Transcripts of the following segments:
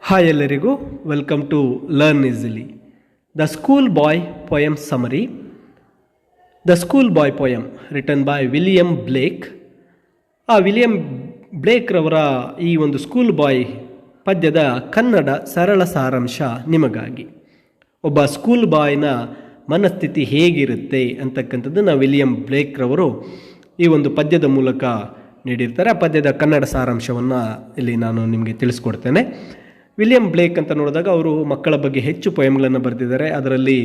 Hi ಎಲ್ಲರಿಗೂ welcome to learn easily. The school boy poem summary. The school boy poem written by William Blake. ವಿಲಿಯಂ ಬ್ಲೇಕ್ರವರ ಈ ಒಂದು school boy ಪದ್ಯದ ಕನ್ನಡ ಸರಳ ಸಾರಾಂಶ ನಿಮಗಾಗಿ. ಒಬ್ಬ ಸ್ಕೂಲ್ ಬಾಯ್ನ ಮನಸ್ಥಿತಿ ಹೇಗಿರುತ್ತೆ ಅಂತಕ್ಕಂಥದ್ದನ್ನು ವಿಲಿಯಂ ಬ್ಲೇಕ್ರವರು ಈ ಒಂದು ಪದ್ಯದ ಮೂಲಕ ನೀಡಿರ್ತಾರೆ. ಆ ಪದ್ಯದ ಕನ್ನಡ ಸಾರಾಂಶವನ್ನು ಇಲ್ಲಿ ನಾನು ನಿಮಗೆ ತಿಳಿಸ್ಕೊಡ್ತೇನೆ. ವಿಲಿಯಂ ಬ್ಲೇಕ್ ಅಂತ ನೋಡಿದಾಗ ಅವರು ಮಕ್ಕಳ ಬಗ್ಗೆ ಹೆಚ್ಚು ಪೊಯಮ್ಗಳನ್ನು ಬರೆದಿದ್ದಾರೆ. ಅದರಲ್ಲಿ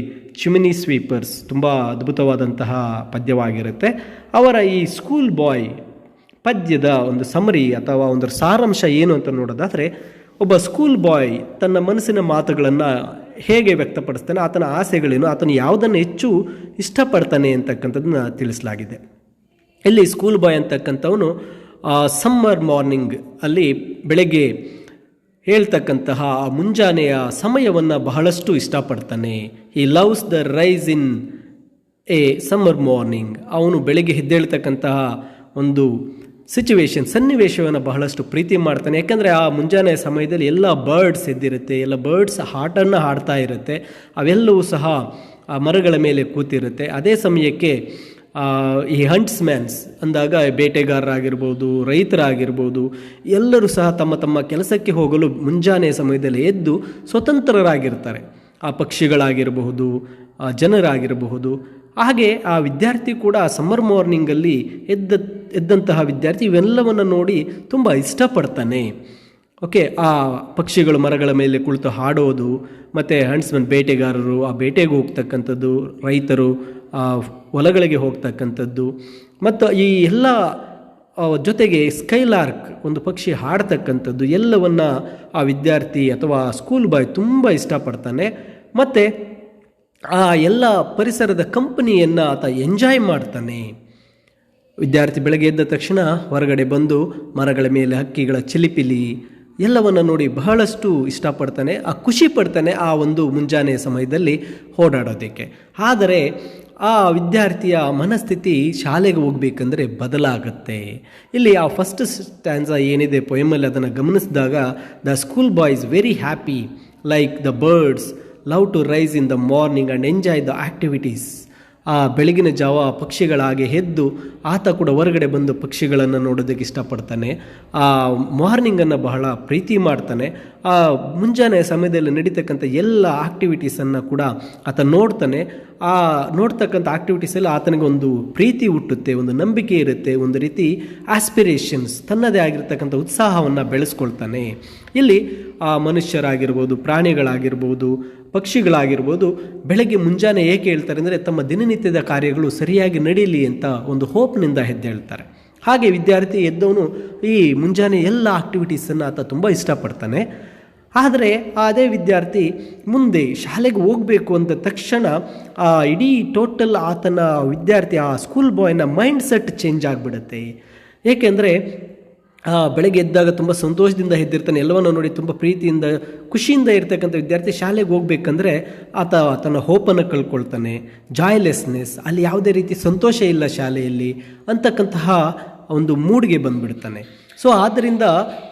ಚಿಮಿನಿ ಸ್ವೀಪರ್ಸ್ ತುಂಬ ಅದ್ಭುತವಾದಂತಹ ಪದ್ಯವಾಗಿರುತ್ತೆ. ಅವರ ಈ ಸ್ಕೂಲ್ ಬಾಯ್ ಪದ್ಯದ ಒಂದು ಸಮರಿ ಅಥವಾ ಒಂದು ಸಾರಾಂಶ ಏನು ಅಂತ ನೋಡೋದಾದರೆ, ಒಬ್ಬ ಸ್ಕೂಲ್ ಬಾಯ್ ತನ್ನ ಮನಸ್ಸಿನ ಮಾತುಗಳನ್ನು ಹೇಗೆ ವ್ಯಕ್ತಪಡಿಸ್ತಾನೆ, ಆತನ ಆಸೆಗಳೇನು, ಆತನು ಯಾವುದನ್ನು ಹೆಚ್ಚು ಇಷ್ಟಪಡ್ತಾನೆ ಅಂತಕ್ಕಂಥದ್ದನ್ನ ತಿಳಿಸಲಾಗಿದೆ. ಇಲ್ಲಿ ಸ್ಕೂಲ್ ಬಾಯ್ ಅಂತಕ್ಕಂಥವನು ಸಮ್ಮರ್ ಮಾರ್ನಿಂಗ್ ಅಲ್ಲಿ ಬೆಳಗ್ಗೆ ಹೇಳ್ತಕ್ಕಂತಹ ಆ ಮುಂಜಾನೆಯ ಸಮಯವನ್ನು ಬಹಳಷ್ಟು ಇಷ್ಟಪಡ್ತಾನೆ. He loves the rise in a summer morning. ಅವನು ಬೆಳಗ್ಗೆ ಎದ್ದೇಳ್ತಕ್ಕಂತಹ ಒಂದು ಸನ್ನಿವೇಶವನ್ನು ಬಹಳಷ್ಟು ಪ್ರೀತಿ ಮಾಡ್ತಾನೆ. ಯಾಕಂದರೆ ಆ ಮುಂಜಾನೆಯ ಸಮಯದಲ್ಲಿ ಎಲ್ಲ ಬರ್ಡ್ಸ್ ಎದ್ದಿರುತ್ತೆ, ಎಲ್ಲ ಬರ್ಡ್ಸ್ ಹಾಟನ್ನು ಹಾಡ್ತಾ ಇರುತ್ತೆ. ಅವೆಲ್ಲವೂ ಸಹ ಆ ಮರಗಳ ಮೇಲೆ ಕೂತಿರುತ್ತೆ. ಅದೇ ಸಮಯಕ್ಕೆ ಈ ಹಂಟ್ಸ್ಮ್ಯಾನ್ಸ್ ಅಂದಾಗ ಬೇಟೆಗಾರರಾಗಿರ್ಬೋದು, ರೈತರಾಗಿರ್ಬೋದು, ಎಲ್ಲರೂ ಸಹ ತಮ್ಮ ತಮ್ಮ ಕೆಲಸಕ್ಕೆ ಹೋಗಲು ಮುಂಜಾನೆಯ ಸಮಯದಲ್ಲಿ ಎದ್ದು ಸ್ವತಂತ್ರರಾಗಿರ್ತಾರೆ. ಆ ಪಕ್ಷಿಗಳಾಗಿರಬಹುದು, ಜನರಾಗಿರಬಹುದು. ಹಾಗೆ ಆ ವಿದ್ಯಾರ್ಥಿ ಕೂಡ ಸಮ್ಮರ್ ಮಾರ್ನಿಂಗಲ್ಲಿ ಎದ್ದಂತಹ ವಿದ್ಯಾರ್ಥಿ ಇವೆಲ್ಲವನ್ನು ನೋಡಿ ತುಂಬ ಇಷ್ಟಪಡ್ತಾನೆ. ಓಕೆ, ಆ ಪಕ್ಷಿಗಳು ಮರಗಳ ಮೇಲೆ ಕುಳಿತು ಹಾಡೋದು, ಮತ್ತು ಹಂಟ್ಸ್ಮನ್ ಬೇಟೆಗಾರರು ಆ ಬೇಟೆಗೆ ಹೋಗ್ತಕ್ಕಂಥದ್ದು, ರೈತರು ಆ ಹೊಲಗಳಿಗೆ ಹೋಗ್ತಕ್ಕಂಥದ್ದು, ಮತ್ತು ಈ ಎಲ್ಲ ಜೊತೆಗೆ ಸ್ಕೈಲಾರ್ಕ್ ಒಂದು ಪಕ್ಷಿ ಹಾಡ್ತಕ್ಕಂಥದ್ದು ಎಲ್ಲವನ್ನು ಆ ವಿದ್ಯಾರ್ಥಿ ಅಥವಾ ಸ್ಕೂಲ್ ಬಾಯ್ ತುಂಬ ಇಷ್ಟಪಡ್ತಾನೆ. ಮತ್ತು ಆ ಎಲ್ಲ ಪರಿಸರದ ಕಂಪನಿಯನ್ನು ಆತ ಎಂಜಾಯ್ ಮಾಡ್ತಾನೆ. ವಿದ್ಯಾರ್ಥಿ ಬೆಳಗ್ಗೆ ಎದ್ದ ತಕ್ಷಣ ಹೊರಗಡೆ ಬಂದು ಮರಗಳ ಮೇಲೆ ಹಕ್ಕಿಗಳ ಚಿಲಿಪಿಲಿ ಎಲ್ಲವನ್ನು ನೋಡಿ ಬಹಳಷ್ಟು ಇಷ್ಟಪಡ್ತಾನೆ, ಖುಷಿ ಪಡ್ತಾನೆ ಆ ಒಂದು ಮುಂಜಾನೆಯ ಸಮಯದಲ್ಲಿ ಓಡಾಡೋದಕ್ಕೆ. ಆದರೆ ಆ ವಿದ್ಯಾರ್ಥಿಯ ಮನಸ್ಥಿತಿ ಶಾಲೆಗೆ ಹೋಗಬೇಕಂದ್ರೆ ಬದಲಾಗುತ್ತೆ. ಇಲ್ಲಿ ಆ ಫಸ್ಟ್ ಸ್ಟ್ಯಾನ್ಸಾ ಏನಿದೆ ಪೊಯಮಲ್ಲಿ ಅದನ್ನು ಗಮನಿಸಿದಾಗ, the school boy is very happy like the birds love to rise in the morning and enjoy the activities. ಆ ಬೆಳಗಿನ ಜಾವ ಪಕ್ಷಿಗಳಾಗೆ ಎದ್ದು ಆತ ಕೂಡ ಹೊರಗಡೆ ಬಂದು ಪಕ್ಷಿಗಳನ್ನು ನೋಡೋದಕ್ಕೆ ಇಷ್ಟಪಡ್ತಾನೆ. ಆ ಮಾರ್ನಿಂಗನ್ನು ಬಹಳ ಪ್ರೀತಿ ಮಾಡ್ತಾನೆ. ಆ ಮುಂಜಾನೆ ಸಮಯದಲ್ಲಿ ನಡೀತಕ್ಕಂಥ ಎಲ್ಲ ಆ್ಯಕ್ಟಿವಿಟೀಸನ್ನು ಕೂಡ ಆತ ನೋಡ್ತಾನೆ. ಆ ನೋಡ್ತಕ್ಕಂಥ ಆ್ಯಕ್ಟಿವಿಟೀಸಲ್ಲಿ ಆತನಿಗೆ ಒಂದು ಪ್ರೀತಿ ಹುಟ್ಟುತ್ತೆ, ಒಂದು ನಂಬಿಕೆ ಇರುತ್ತೆ, ಒಂದು ರೀತಿ ಆಸ್ಪಿರೇಷನ್ಸ್, ತನ್ನದೇ ಆಗಿರ್ತಕ್ಕಂಥ ಉತ್ಸಾಹವನ್ನು ಬೆಳೆಸ್ಕೊಳ್ತಾನೆ. ಇಲ್ಲಿ ಆ ಮನುಷ್ಯರಾಗಿರ್ಬೋದು, ಪ್ರಾಣಿಗಳಾಗಿರ್ಬೋದು, ಪಕ್ಷಿಗಳಾಗಿರ್ಬೋದು, ಬೆಳಗ್ಗೆ ಮುಂಜಾನೆ ಏಕೆ ಹೇಳ್ತಾರೆ ಅಂದರೆ ತಮ್ಮ ದಿನನಿತ್ಯದ ಕಾರ್ಯಗಳು ಸರಿಯಾಗಿ ನಡೀಲಿ ಅಂತ ಒಂದು ಹೋಪ್ನಿಂದ ಎದ್ದೇಳ್ತಾರೆ. ಹಾಗೆ ವಿದ್ಯಾರ್ಥಿ ಎದ್ದವನು ಈ ಮುಂಜಾನೆ ಎಲ್ಲ ಆಕ್ಟಿವಿಟೀಸನ್ನು ಆತ ತುಂಬ ಇಷ್ಟಪಡ್ತಾನೆ. ಆದರೆ ಅದೇ ವಿದ್ಯಾರ್ಥಿ ಮುಂದೆ ಶಾಲೆಗೆ ಹೋಗಬೇಕು ಅಂದ ತಕ್ಷಣ ಆ ಇಡೀ ಟೋಟಲ್ ಆತನ ವಿದ್ಯಾರ್ಥಿ ಆ ಸ್ಕೂಲ್ ಬಾಯ್ನ ಮೈಂಡ್ ಸೆಟ್ ಚೇಂಜ್ ಆಗಿಬಿಡುತ್ತೆ. ಏಕೆಂದರೆ ಬೆಳಗ್ಗೆ ಎದ್ದಾಗ ತುಂಬ ಸಂತೋಷದಿಂದ ಎದ್ದಿರ್ತಾನೆ, ಎಲ್ಲವನ್ನು ನೋಡಿ ತುಂಬ ಪ್ರೀತಿಯಿಂದ ಖುಷಿಯಿಂದ ಇರ್ತಕ್ಕಂಥ ವಿದ್ಯಾರ್ಥಿ ಶಾಲೆಗೆ ಹೋಗ್ಬೇಕಂದ್ರೆ ಆತ ತನ್ನ ಹೋಪನ್ನು ಕಳ್ಕೊಳ್ತಾನೆ. ಜಾಯ್ಲೆಸ್ನೆಸ್, ಅಲ್ಲಿ ಯಾವುದೇ ರೀತಿ ಸಂತೋಷ ಇಲ್ಲ ಶಾಲೆಯಲ್ಲಿ ಅಂತಕ್ಕಂತಹ ಒಂದು ಮೂಡ್ಗೆ ಬಂದುಬಿಡ್ತಾನೆ. ಸೊ ಆದ್ದರಿಂದ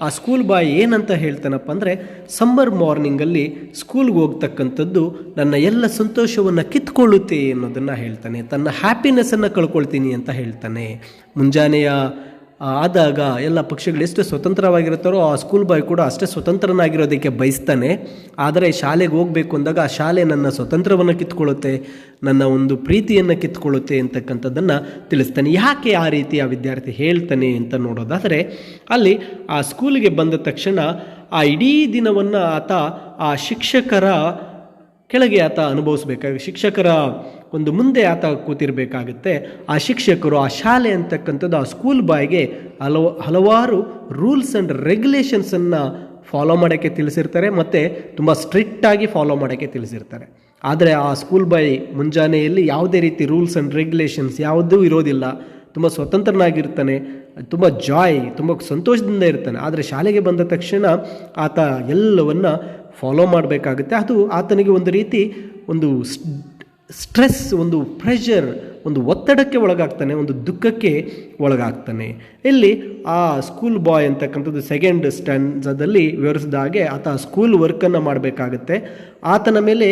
ಆ ಸ್ಕೂಲ್ ಬಾಯ್ ಏನಂತ ಹೇಳ್ತಾನಪ್ಪ ಅಂದರೆ, ಸಮ್ಮರ್ ಮಾರ್ನಿಂಗಲ್ಲಿ ಸ್ಕೂಲ್ಗೆ ಹೋಗ್ತಕ್ಕಂಥದ್ದು ನನ್ನ ಎಲ್ಲ ಸಂತೋಷವನ್ನು ಕಿತ್ಕೊಳ್ಳುತ್ತೆ ಅನ್ನೋದನ್ನು ಹೇಳ್ತಾನೆ. ತನ್ನ ಹ್ಯಾಪಿನೆಸ್ಸನ್ನು ಕಳ್ಕೊಳ್ತೀನಿ ಅಂತ ಹೇಳ್ತಾನೆ. ಮುಂಜಾನೆಯ ಆದಾಗ ಎಲ್ಲ ಪಕ್ಷಿಗಳು ಎಷ್ಟು ಸ್ವತಂತ್ರವಾಗಿರುತ್ತಾರೋ ಆ ಸ್ಕೂಲ್ ಬಾಯ್ ಕೂಡ ಅಷ್ಟೇ ಸ್ವತಂತ್ರನಾಗಿರೋದಕ್ಕೆ ಬಯಸ್ತಾನೆ. ಆದರೆ ಶಾಲೆಗೆ ಹೋಗಬೇಕು ಅಂದಾಗ ಆ ಶಾಲೆ ನನ್ನ ಸ್ವತಂತ್ರವನ್ನು ಕಿತ್ಕೊಳ್ಳುತ್ತೆ, ನನ್ನ ಒಂದು ಪ್ರೀತಿಯನ್ನು ಕಿತ್ಕೊಳ್ಳುತ್ತೆ ಅಂತಕ್ಕಂಥದ್ದನ್ನು ತಿಳಿಸ್ತಾನೆ. ಯಾಕೆ ಆ ರೀತಿ ಆ ವಿದ್ಯಾರ್ಥಿ ಹೇಳ್ತಾನೆ ಅಂತ ನೋಡೋದಾದರೆ, ಅಲ್ಲಿ ಆ ಸ್ಕೂಲಿಗೆ ಬಂದ ತಕ್ಷಣ ಆ ಇಡೀ ದಿನವನ್ನು ಆತ ಆ ಶಿಕ್ಷಕರ ಕೆಳಗೆ ಆತ ಅನುಭವಿಸ್ಬೇಕಾಗಿ, ಶಿಕ್ಷಕರ ಒಂದು ಮುಂದೆ ಆತ ಕೂತಿರಬೇಕಾಗುತ್ತೆ. ಆ ಶಿಕ್ಷಕರು ಆ ಶಾಲೆ ಅಂತಕ್ಕಂಥದ್ದು ಆ ಸ್ಕೂಲ್ ಬಾಯ್ಗೆ ಹಲವಾರು ರೂಲ್ಸ್ ಆ್ಯಂಡ್ ರೆಗ್ಯುಲೇಷನ್ಸನ್ನು ಫಾಲೋ ಮಾಡೋಕ್ಕೆ ತಿಳಿಸಿರ್ತಾರೆ, ಮತ್ತು ತುಂಬ ಸ್ಟ್ರಿಕ್ಟಾಗಿ ಫಾಲೋ ಮಾಡೋಕ್ಕೆ ತಿಳಿಸಿರ್ತಾರೆ. ಆದರೆ ಆ ಸ್ಕೂಲ್ ಬಾಯ್ ಮುಂಜಾನೆಯಲ್ಲಿ ಯಾವುದೇ ರೀತಿ ರೂಲ್ಸ್ ಆ್ಯಂಡ್ ರೆಗ್ಯುಲೇಷನ್ಸ್ ಯಾವುದೂ ಇರೋದಿಲ್ಲ. ತುಂಬ ಸ್ವತಂತ್ರನಾಗಿರ್ತಾನೆ, ತುಂಬ ತುಂಬ ಸಂತೋಷದಿಂದ ಇರ್ತಾನೆ. ಆದರೆ ಶಾಲೆಗೆ ಬಂದ ತಕ್ಷಣ ಆತ ಎಲ್ಲವನ್ನು ಫಾಲೋ ಮಾಡಬೇಕಾಗುತ್ತೆ. ಅದು ಆತನಿಗೆ ಒಂದು ರೀತಿ ಒಂದು ಸ್ಟ್ರೆಸ್, ಒಂದು ಪ್ರೆಷರ್, ಒಂದು ಒತ್ತಡಕ್ಕೆ ಒಳಗಾಗ್ತಾನೆ, ಒಂದು ದುಃಖಕ್ಕೆ ಒಳಗಾಗ್ತಾನೆ. ಇಲ್ಲಿ ಆ ಸ್ಕೂಲ್ ಬಾಯ್ ಅಂತಕ್ಕಂಥದ್ದು ಸೆಕೆಂಡ್ ಸ್ಟ್ಯಾನ್ಜಾದಲ್ಲಿ ವಿವರಿಸಿದ ಹಾಗೆ ಆತ ಸ್ಕೂಲ್ ವರ್ಕನ್ನು ಮಾಡಬೇಕಾಗತ್ತೆ. ಆತನ ಮೇಲೆ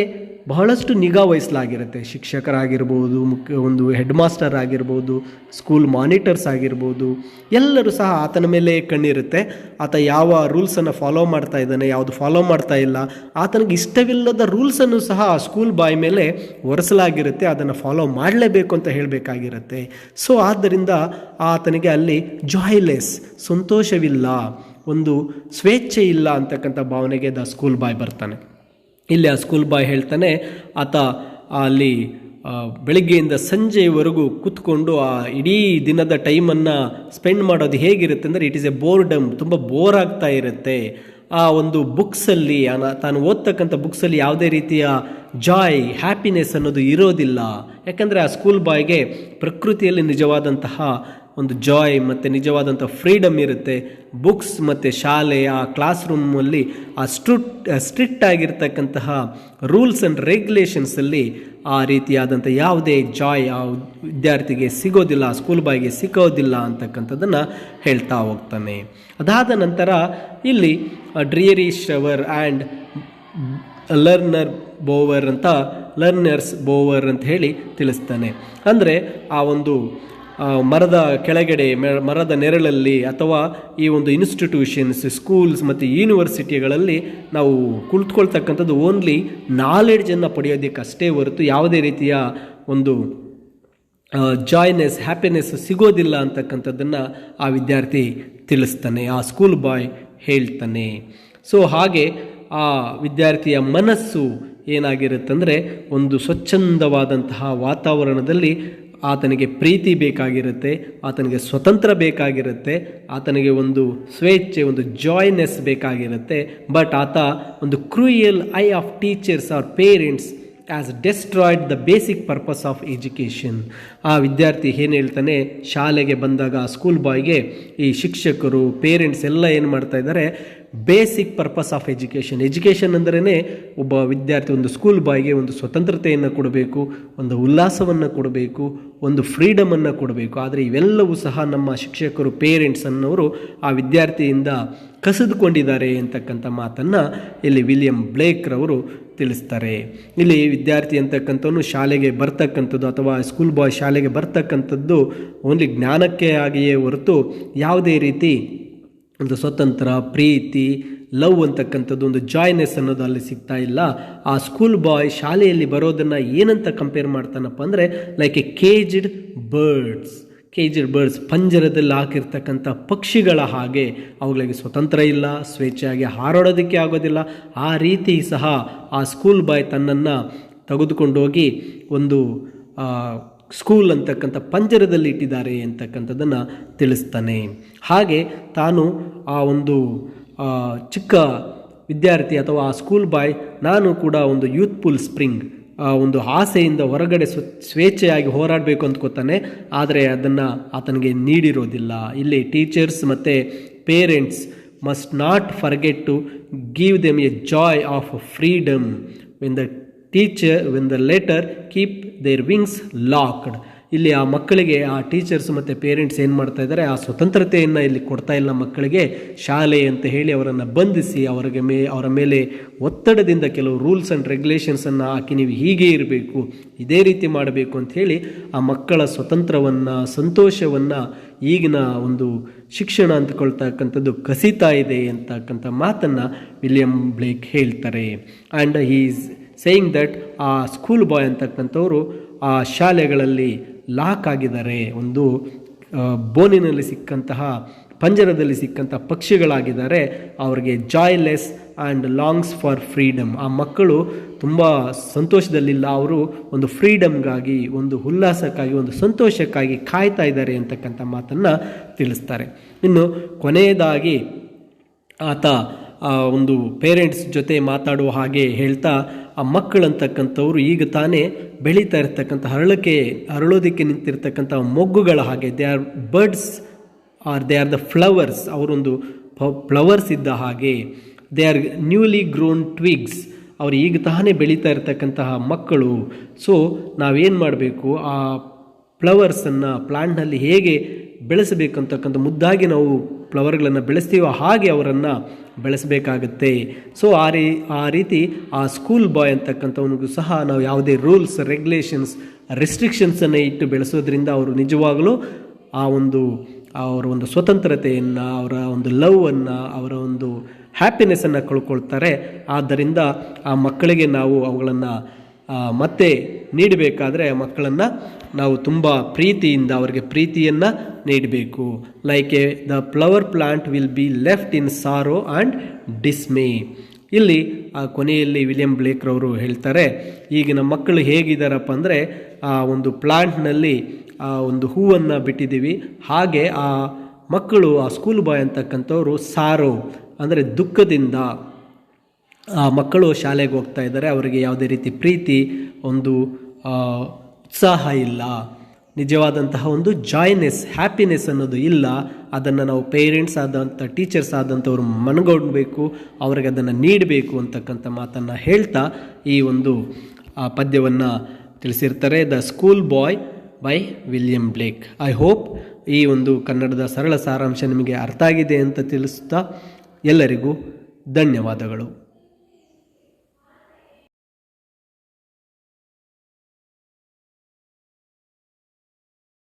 ಬಹಳಷ್ಟು ನಿಗಾ ವಹಿಸಲಾಗಿರುತ್ತೆ. ಶಿಕ್ಷಕರಾಗಿರ್ಬೋದು, ಒಂದು ಹೆಡ್ ಮಾಸ್ಟರ್ ಆಗಿರ್ಬೋದು, ಸ್ಕೂಲ್ ಮಾನಿಟರ್ಸ್ ಆಗಿರ್ಬೋದು, ಎಲ್ಲರೂ ಸಹ ಆತನ ಮೇಲೆ ಕಣ್ಣಿರುತ್ತೆ. ಆತ ಯಾವ ರೂಲ್ಸನ್ನು ಫಾಲೋ ಮಾಡ್ತಾ ಇದ್ದಾನೆ, ಯಾವುದು ಫಾಲೋ ಮಾಡ್ತಾ ಇಲ್ಲ, ಆತನಿಗೆ ಇಷ್ಟವಿಲ್ಲದ ರೂಲ್ಸನ್ನು ಸಹ ಸ್ಕೂಲ್ ಬಾಯ್ ಮೇಲೆ ಒರೆಸಲಾಗಿರುತ್ತೆ. ಅದನ್ನು ಫಾಲೋ ಮಾಡಲೇಬೇಕು ಅಂತ ಹೇಳಬೇಕಾಗಿರುತ್ತೆ. ಸೊ ಆದ್ದರಿಂದ ಆತನಿಗೆ ಅಲ್ಲಿ ಜಾಯ್ಲೆಸ್, ಸಂತೋಷವಿಲ್ಲ, ಒಂದು ಸ್ವೇಚ್ಛೆ ಇಲ್ಲ ಅಂತಕ್ಕಂಥ ಭಾವನೆಗೆ ದ ಸ್ಕೂಲ್ ಬಾಯ್ ಬರ್ತಾನೆ. ಇಲ್ಲಿ ಆ ಸ್ಕೂಲ್ ಬಾಯ್ ಹೇಳ್ತಾನೆ, ಆತ ಅಲ್ಲಿ ಬೆಳಗ್ಗೆಯಿಂದ ಸಂಜೆಯವರೆಗೂ ಕೂತ್ಕೊಂಡು ಆ ಇಡೀ ದಿನದ ಟೈಮನ್ನು ಸ್ಪೆಂಡ್ ಮಾಡೋದು ಹೇಗಿರುತ್ತೆ ಅಂದರೆ ಇಟ್ ಈಸ್ ಎ ಬೋರ್ಡಮ್, ತುಂಬ ಬೋರ್ ಆಗ್ತಾ ಇರುತ್ತೆ. ಆ ಒಂದು ಬುಕ್ಸಲ್ಲಿ ತಾನು ಓದ್ತಕ್ಕಂಥ ಬುಕ್ಸಲ್ಲಿ ಯಾವುದೇ ರೀತಿಯ ಜಾಯ್, ಹ್ಯಾಪಿನೆಸ್ ಅನ್ನೋದು ಇರೋದಿಲ್ಲ. ಯಾಕಂದರೆ ಆ ಸ್ಕೂಲ್ ಬಾಯ್ಗೆ ಪ್ರಕೃತಿಯಲ್ಲಿ ನಿಜವಾದಂತಹ ಒಂದು ಜಾಯ್ ಮತ್ತು ನಿಜವಾದಂಥ ಫ್ರೀಡಮ್ ಇರುತ್ತೆ. ಬುಕ್ಸ್ ಮತ್ತು ಶಾಲೆ, ಆ ಕ್ಲಾಸ್ ರೂಮಲ್ಲಿ ಆ ಸ್ಟ್ರಿಕ್ಟ್ ಆಗಿರ್ತಕ್ಕಂತಹ ರೂಲ್ಸ್ ಆ್ಯಂಡ್ ರೆಗ್ಯುಲೇಷನ್ಸಲ್ಲಿ ಆ ರೀತಿಯಾದಂಥ ಯಾವುದೇ ಜಾಯ್ ಆ ವಿದ್ಯಾರ್ಥಿಗೆ ಸಿಗೋದಿಲ್ಲ, ಸ್ಕೂಲ್ ಬಾಯ್ಗೆ ಸಿಗೋದಿಲ್ಲ ಅಂತಕ್ಕಂಥದ್ದನ್ನು ಹೇಳ್ತಾ ಹೋಗ್ತಾನೆ. ಅದಾದ ನಂತರ ಇಲ್ಲಿ ಡ್ರಿಯರಿ ಶವರ್ ಆ್ಯಂಡ್ ಲರ್ನರ್ಸ್ ಬೋವರ್ ಅಂತ ಹೇಳಿ ತಿಳಿಸ್ತಾನೆ. ಅಂದರೆ ಆ ಒಂದು ಮರದ ಕೆಳಗಡೆ, ಮರದ ನೆರಳಲ್ಲಿ ಅಥವಾ ಈ ಒಂದು ಇನ್ಸ್ಟಿಟ್ಯೂಷನ್ಸ್, ಸ್ಕೂಲ್ಸ್ ಮತ್ತು ಯೂನಿವರ್ಸಿಟಿಗಳಲ್ಲಿ ನಾವು ಕುಳಿತುಕೊಳ್ತಕ್ಕಂಥದ್ದು ಓನ್ಲಿ ನಾಲೆಡ್ಜನ್ನು ಪಡೆಯೋದಕ್ಕಷ್ಟೇ ಹೊರತು ಯಾವುದೇ ರೀತಿಯ ಒಂದು ಜಾಯ್ನೆಸ್, ಹ್ಯಾಪಿನೆಸ್ ಸಿಗೋದಿಲ್ಲ ಅಂತಕ್ಕಂಥದ್ದನ್ನು ಆ ವಿದ್ಯಾರ್ಥಿ ತಿಳಿಸ್ತಾನೆ, ಆ ಸ್ಕೂಲ್ ಬಾಯ್ ಹೇಳ್ತಾನೆ. ಸೊ ಹಾಗೆ ಆ ವಿದ್ಯಾರ್ಥಿಯ ಮನಸ್ಸು ಏನಾಗಿರುತ್ತಂದರೆ ಒಂದು ಸ್ವಚ್ಛಂದವಾದಂತಹ ವಾತಾವರಣದಲ್ಲಿ ಆತನಿಗೆ ಪ್ರೀತಿ ಬೇಕಾಗಿರುತ್ತೆ, ಆತನಿಗೆ ಸ್ವತಂತ್ರ ಬೇಕಾಗಿರುತ್ತೆ, ಆತನಿಗೆ ಒಂದು ಸ್ವೇಚ್ಛೆ, ಒಂದು ಜಾಯ್ನೆಸ್ ಬೇಕಾಗಿರುತ್ತೆ. ಬಟ್ ಆತ ಒಂದು cruel I of teachers R parents as destroyed the basic purpose of education. ಆ ವಿದ್ಯಾರ್ಥಿ ಏನು ಹೇಳ್ತಾನೆ, ಶಾಲೆಗೆ ಬಂದಾಗ ಸ್ಕೂಲ್ ಬಾಯ್ಗೆ ಈ ಶಿಕ್ಷಕರು, ಪೇರೆಂಟ್ಸ್ ಎಲ್ಲ ಏನು ಮಾಡ್ತಾ ಇದ್ದಾರೆ, ಬೇಸಿಕ್ ಪರ್ಪಸ್ ಆಫ್ ಎಜುಕೇಷನ್ ಅಂದ್ರೇ ಒಬ್ಬ ವಿದ್ಯಾರ್ಥಿ, ಒಂದು ಸ್ಕೂಲ್ ಬಾಯ್ಗೆ ಒಂದು ಸ್ವತಂತ್ರತೆಯನ್ನು ಕೊಡಬೇಕು, ಒಂದು ಉಲ್ಲಾಸವನ್ನು ಕೊಡಬೇಕು, ಒಂದು ಫ್ರೀಡಮನ್ನು ಕೊಡಬೇಕು. ಆದರೆ ಇವೆಲ್ಲವೂ ಸಹ ನಮ್ಮ ಶಿಕ್ಷಕರು, ಪೇರೆಂಟ್ಸ್ ಅನ್ನೋರು ಆ ವಿದ್ಯಾರ್ಥಿಯಿಂದ ಕಸಿದುಕೊಂಡಿದ್ದಾರೆ ಅಂತಕ್ಕಂಥ ಮಾತನ್ನು ಇಲ್ಲಿ ವಿಲಿಯಂ ಬ್ಲೇಕ್ ರವರು ತಿಳಿಸ್ತಾರೆ. ಇಲ್ಲಿ ವಿದ್ಯಾರ್ಥಿ ಅಂತಕ್ಕಂಥವನು ಶಾಲೆಗೆ ಬರ್ತಕ್ಕಂಥದ್ದು ಅಥವಾ ಸ್ಕೂಲ್ ಬಾಯ್ ಶಾಲೆಗೆ ಬರ್ತಕ್ಕಂಥದ್ದು ಓನ್ಲಿ ಜ್ಞಾನಕ್ಕೆ ಆಗಿಯೇ ಹೊರತು ಯಾವುದೇ ರೀತಿ ಒಂದು ಸ್ವತಂತ್ರ, ಪ್ರೀತಿ, ಲವ್ ಅಂತಕ್ಕಂಥದ್ದು, ಒಂದು ಜಾಯ್ನೆಸ್ ಅನ್ನೋದು ಅಲ್ಲಿ ಸಿಗ್ತಾ ಇಲ್ಲ. ಆ ಸ್ಕೂಲ್ ಬಾಯ್ ಶಾಲೆಯಲ್ಲಿ ಬರೋದನ್ನು ಏನಂತ ಕಂಪೇರ್ ಮಾಡ್ತಾನಪ್ಪ ಅಂದರೆ ಲೈಕ್ ಎ ಕೇಜ್ಡ್ ಬರ್ಡ್ಸ್, ಪಂಜರದಲ್ಲಿ ಹಾಕಿರ್ತಕ್ಕಂಥ ಪಕ್ಷಿಗಳ ಹಾಗೆ. ಅವುಗಳಿಗೆ ಸ್ವತಂತ್ರ ಇಲ್ಲ, ಸ್ವೇಚ್ಛೆಯಾಗಿ ಹಾರಾಡೋದಕ್ಕೆ ಆಗೋದಿಲ್ಲ. ಆ ರೀತಿ ಸಹ ಆ ಸ್ಕೂಲ್ ಬಾಯ್ ತನ್ನನ್ನು ತೆಗೆದುಕೊಂಡೋಗಿ ಒಂದು ಸ್ಕೂಲ್ ಅಂತಕ್ಕಂಥ ಪಂಜರದಲ್ಲಿ ಇಟ್ಟಿದ್ದಾರೆ ಅಂತಕ್ಕಂಥದ್ದನ್ನು ತಿಳಿಸ್ತಾನೆ. ಹಾಗೆ ತಾನು ಆ ಒಂದು ಚಿಕ್ಕ ವಿದ್ಯಾರ್ಥಿ ಅಥವಾ ಆ ಸ್ಕೂಲ್ ಬಾಯ್, ನಾನು ಕೂಡ ಒಂದು ಯೂತ್ಫುಲ್ ಸ್ಪ್ರಿಂಗ್, ಒಂದು ಆಸೆಯಿಂದ ಹೊರಗಡೆ ಸ್ವೇಚ್ಛೆಯಾಗಿ ಹೋರಾಡಬೇಕು ಅಂದ್ಕೋತಾನೆ. ಆದರೆ ಅದನ್ನು ಆತನಿಗೆ ನೀಡಿರೋದಿಲ್ಲ. ಇಲ್ಲಿ ಟೀಚರ್ಸ್ ಮತ್ತು parents must not forget to give them a joy of freedom when the latter keep their wings locked. ಇಲ್ಲಿ ಆ ಮಕ್ಕಳಿಗೆ ಆ ಟೀಚರ್ಸ್ ಮತ್ತು ಪೇರೆಂಟ್ಸ್ ಏನು ಮಾಡ್ತಾ ಇದ್ದಾರೆ, ಆ ಸ್ವತಂತ್ರತೆಯನ್ನು ಇಲ್ಲಿ ಕೊಡ್ತಾ ಇಲ್ಲ ಮಕ್ಕಳಿಗೆ. ಶಾಲೆ ಅಂತ ಹೇಳಿ ಅವರನ್ನು ಬಂಧಿಸಿ ಅವರ ಮೇಲೆ ಒತ್ತಡದಿಂದ ಕೆಲವು ರೂಲ್ಸ್ ಆ್ಯಂಡ್ ರೆಗ್ಯುಲೇಷನ್ಸನ್ನು ಹಾಕಿ ನೀವು ಹೀಗೆ ಇರಬೇಕು, ಇದೇ ರೀತಿ ಮಾಡಬೇಕು ಅಂತ ಹೇಳಿ ಆ ಮಕ್ಕಳ ಸ್ವತಂತ್ರವನ್ನು, ಸಂತೋಷವನ್ನು ಈಗಿನ ಒಂದು ಶಿಕ್ಷಣ ಅಂದ್ಕೊಳ್ತಕ್ಕಂಥದ್ದು ಕಸಿತಾ ಇದೆ ಅಂತಕ್ಕಂಥ ಮಾತನ್ನು ವಿಲಿಯಂ ಬ್ಲೇಕ್ ಹೇಳ್ತಾರೆ. And he is saying that ಆ ಸ್ಕೂಲ್ ಬಾಯ್ ಅಂತಕ್ಕಂಥವರು ಆ ಶಾಲೆಗಳಲ್ಲಿ ಲಾಕ್ ಆಗಿದ್ದಾರೆ, ಒಂದು ಬೋನಿನಲ್ಲಿ ಸಿಕ್ಕಂತಹ, ಪಂಜರದಲ್ಲಿ ಸಿಕ್ಕಂತಹ ಪಕ್ಷಿಗಳಾಗಿದ್ದಾರೆ. ಅವರಿಗೆ ಜಾಯ್ಲೆಸ್ ಆ್ಯಂಡ್ ಲಾಂಗ್ಸ್ ಫಾರ್ ಫ್ರೀಡಮ್. ಆ ಮಕ್ಕಳು ತುಂಬ ಸಂತೋಷದಲ್ಲಿಲ್ಲ, ಅವರು ಒಂದು ಫ್ರೀಡಮ್ಗಾಗಿ, ಒಂದು ಉಲ್ಲಾಸಕ್ಕಾಗಿ, ಒಂದು ಸಂತೋಷಕ್ಕಾಗಿ ಕಾಯ್ತಾ ಇದ್ದಾರೆ ಅಂತಕ್ಕಂಥ ಮಾತನ್ನು ತಿಳಿಸ್ತಾರೆ. ಇನ್ನು ಕೊನೆಯದಾಗಿ ಆತ ಒಂದು ಪೇರೆಂಟ್ಸ್ ಜೊತೆ ಮಾತಾಡುವ ಹಾಗೆ ಹೇಳ್ತಾ, ಆ ಮಕ್ಕಳಂತಕ್ಕಂಥವ್ರು ಈಗ ತಾನೇ ಬೆಳೀತಾ ಇರ್ತಕ್ಕಂಥ ಅರಳೋದಕ್ಕೆ ನಿಂತಿರ್ತಕ್ಕಂಥ ಮೊಗ್ಗುಗಳ ಹಾಗೆ, they are birds are they are the flowers, ಅವರೊಂದು ಫ್ಲವರ್ಸ್ ಇದ್ದ ಹಾಗೆ. They are newly grown twigs, ಅವರು ಈಗ ತಾನೇ ಬೆಳೀತಾ ಇರ್ತಕ್ಕಂತಹ ಮಕ್ಕಳು. ಸೊ ನಾವೇನು ಮಾಡಬೇಕು, ಆ ಫ್ಲವರ್ಸನ್ನು ಪ್ಲಾಂಟ್ನಲ್ಲಿ ಹೇಗೆ ಬೆಳೆಸಬೇಕಂತಕ್ಕಂಥ ಮುದ್ದಾಗಿ ನಾವು ಫ್ಲವರ್ಗಳನ್ನು ಬೆಳೆಸ್ತೀವೋ ಹಾಗೆ ಅವರನ್ನು ಬೆಳೆಸಬೇಕಾಗುತ್ತೆ. ಸೊ ಆ ರೀತಿ ಆ ಸ್ಕೂಲ್ ಬಾಯ್ ಅಂತಕ್ಕಂಥವನಿಗೂ ಸಹ ನಾವು ಯಾವುದೇ ರೂಲ್ಸ್, ರೆಗ್ಯುಲೇಷನ್ಸ್, ರೆಸ್ಟ್ರಿಕ್ಷನ್ಸನ್ನು ಇಟ್ಟು ಬೆಳೆಸೋದ್ರಿಂದ ಅವರು ನಿಜವಾಗಲೂ ಅವರ ಒಂದು ಸ್ವತಂತ್ರತೆಯನ್ನು, ಅವರ ಒಂದು ಲವ್ವನ್ನು, ಅವರ ಒಂದು ಹ್ಯಾಪಿನೆಸ್ಸನ್ನು ಕಳ್ಕೊಳ್ತಾರೆ. ಆದ್ದರಿಂದ ಆ ಮಕ್ಕಳಿಗೆ ನಾವು ಅವುಗಳನ್ನು ಮತ್ತೆ ನೀಡಬೇಕಾದ್ರೆ ಮಕ್ಕಳನ್ನು ನಾವು ತುಂಬ ಪ್ರೀತಿಯಿಂದ ಅವರಿಗೆ ಪ್ರೀತಿಯನ್ನು ನೀಡಬೇಕು. Like the flower plant will be left in sorrow and dismay. ಇಲ್ಲಿ ಆ ಕೊನೆಯಲ್ಲಿ ವಿಲಿಯಂ ಬ್ಲೇಕ್ರವರು ಹೇಳ್ತಾರೆ, ಈಗಿನ ಮಕ್ಕಳು ಹೇಗಿದ್ದಾರಪ್ಪ ಅಂದರೆ ಆ ಒಂದು ಪ್ಲಾಂಟ್ನಲ್ಲಿ ಆ ಒಂದು ಹೂವನ್ನು ಬಿಟ್ಟಿದ್ದೀವಿ, ಹಾಗೆ ಆ ಮಕ್ಕಳು, ಆ ಸ್ಕೂಲ್ ಬಾಯ್ ಅಂತಕ್ಕಂಥವ್ರು ಸಾರೋ ಅಂದರೆ ದುಃಖದಿಂದ ಆ ಮಕ್ಕಳು ಶಾಲೆಗೆ ಹೋಗ್ತಾ ಇದ್ದಾರೆ, ಅವರಿಗೆ ಯಾವುದೇ ರೀತಿ ಪ್ರೀತಿ, ಒಂದು ಉತ್ಸಾಹ ಇಲ್ಲ, ನಿಜವಾದಂತಹ ಒಂದು ಜಾಯ್ನೆಸ್, ಹ್ಯಾಪಿನೆಸ್ ಅನ್ನೋದು ಇಲ್ಲ. ಅದನ್ನು ನಾವು ಪೇರೆಂಟ್ಸ್ ಆದಂಥ, ಟೀಚರ್ಸ್ ಆದಂಥವ್ರು ಮನಗೊಳ್ಬೇಕು, ಅವ್ರಿಗೆ ಅದನ್ನು ನೀಡಬೇಕು ಅಂತಕ್ಕಂಥ ಮಾತನ್ನು ಹೇಳ್ತಾ ಈ ಒಂದು ಪದ್ಯವನ್ನು ತಿಳಿಸಿರ್ತಾರೆ. The school boy by William Blake. I hope ಈ ಒಂದು ಕನ್ನಡದ ಸರಳ ಸಾರಾಂಶ ನಿಮಗೆ ಅರ್ಥ ಆಗಿದೆ ಅಂತ ತಿಳಿಸ್ತಾ ಎಲ್ಲರಿಗೂ ಧನ್ಯವಾದಗಳು.